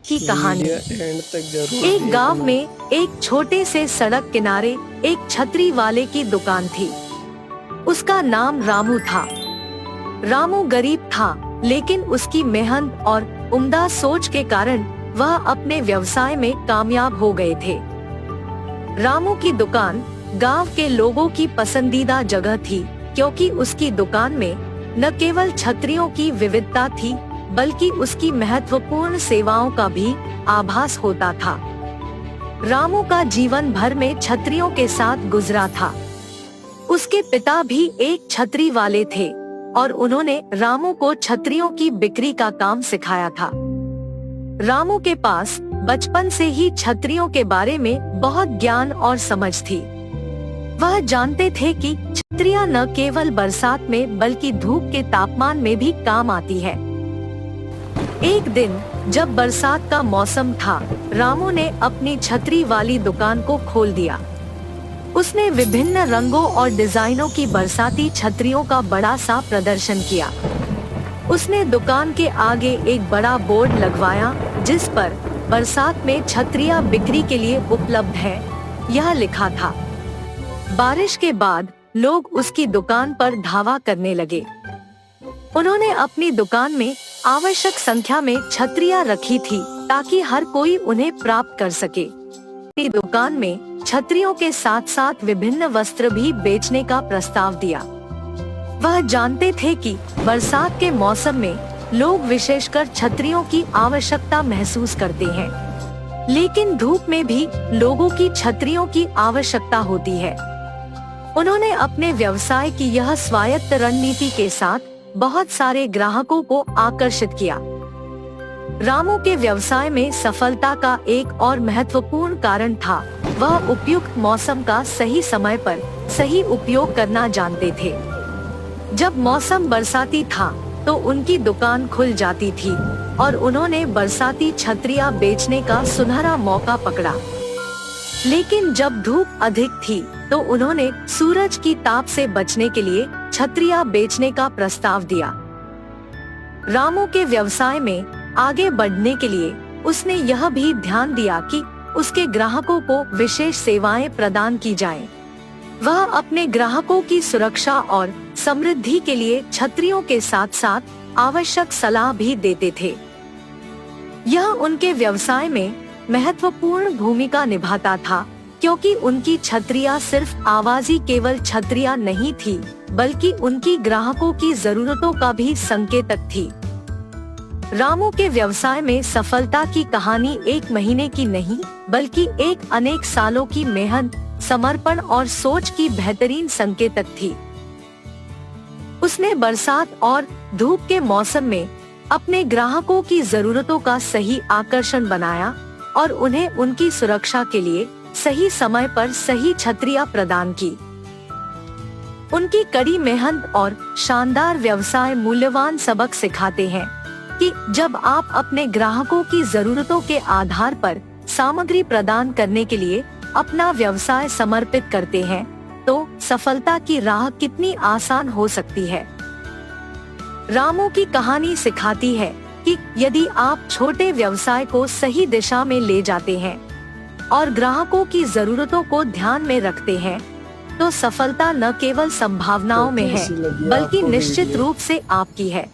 की कहानी। एक गांव में एक छोटे से सड़क किनारे एक छतरी वाले की दुकान थी। उसका नाम रामू था। रामू गरीब था, लेकिन उसकी मेहनत और उम्दा सोच के कारण वह अपने व्यवसाय में कामयाब हो गए थे। रामू की दुकान गांव के लोगों की पसंदीदा जगह थी, क्योंकि उसकी दुकान में न केवल छतरियों की विविधता थी, बल्कि उसकी महत्वपूर्ण सेवाओं का भी आभास होता था। रामू का जीवन भर में छतरियों के साथ गुजरा था। उसके पिता भी एक छतरी वाले थे और उन्होंने रामू को छतरियों की बिक्री का काम सिखाया था। रामू के पास बचपन से ही छतरियों के बारे में बहुत ज्ञान और समझ थी। वह जानते थे कि छतरियां न केवल बरसात में बल्कि धूप के तापमान में भी काम आती है। एक दिन जब बरसात का मौसम था, रामू ने अपनी छतरी वाली दुकान को खोल दिया। उसने विभिन्न रंगों और डिजाइनों की बरसाती छतरियों का बड़ा सा प्रदर्शन किया। उसने दुकान के आगे एक बड़ा बोर्ड लगवाया, जिस पर बरसात में छतरियां बिक्री के लिए उपलब्ध है, यह लिखा था। बारिश के बाद लोग उसकी दुकान पर धावा करने लगे। उन्होंने अपनी दुकान में आवश्यक संख्या में छतरियां रखी थी, ताकि हर कोई उन्हें प्राप्त कर सके। अपनी दुकान में छतरियों के साथ साथ विभिन्न वस्त्र भी बेचने का प्रस्ताव दिया। वह जानते थे कि बरसात के मौसम में लोग विशेषकर छतरियों की आवश्यकता महसूस करते हैं, लेकिन धूप में भी लोगों की छतरियों की आवश्यकता होती है। उन्होंने अपने व्यवसाय की यह स्वायत्त रणनीति के साथ बहुत सारे ग्राहकों को आकर्षित किया। रामू के व्यवसाय में सफलता का एक और महत्वपूर्ण कारण था, वह उपयुक्त मौसम का सही समय पर सही उपयोग करना जानते थे। जब मौसम बरसाती था तो उनकी दुकान खुल जाती थी और उन्होंने बरसाती छतरियां बेचने का सुनहरा मौका पकड़ा। लेकिन जब धूप अधिक थी तो उन्होंने सूरज की ताप से बचने के लिए छतरियां बेचने का प्रस्ताव दिया। रामू के व्यवसाय में आगे बढ़ने के लिए उसने यह भी ध्यान दिया कि उसके ग्राहकों को विशेष सेवाएं प्रदान की जाएं। वह अपने ग्राहकों की सुरक्षा और समृद्धि के लिए छतरियों के साथ साथ आवश्यक सलाह भी देते थे। यह उनके व्यवसाय में महत्वपूर्ण भूमिका निभाता था, क्योंकि उनकी छतरियां सिर्फ आवाजी केवल छतरियां नहीं थी, बल्कि उनकी ग्राहकों की जरूरतों का भी संकेतक थी। रामू के व्यवसाय में सफलता की कहानी एक महीने की नहीं, बल्कि एक अनेक सालों की मेहनत, समर्पण और सोच की बेहतरीन संकेतक थी। उसने बरसात और धूप के मौसम में अपने ग्राहकों की जरूरतों का सही आकर्षण बनाया और उन्हें उनकी सुरक्षा के लिए सही समय पर सही छतरियां प्रदान की। उनकी कड़ी मेहनत और शानदार व्यवसाय मूल्यवान सबक सिखाते हैं कि जब आप अपने ग्राहकों की जरूरतों के आधार पर सामग्री प्रदान करने के लिए अपना व्यवसाय समर्पित करते हैं, तो सफलता की राह कितनी आसान हो सकती है। रामू की कहानी सिखाती है कि यदि आप छोटे व्यवसाय को सही दिशा में ले जाते हैं और ग्राहकों की जरूरतों को ध्यान में रखते हैं, तो सफलता न केवल संभावनाओं में है, बल्कि निश्चित रूप से आपकी है।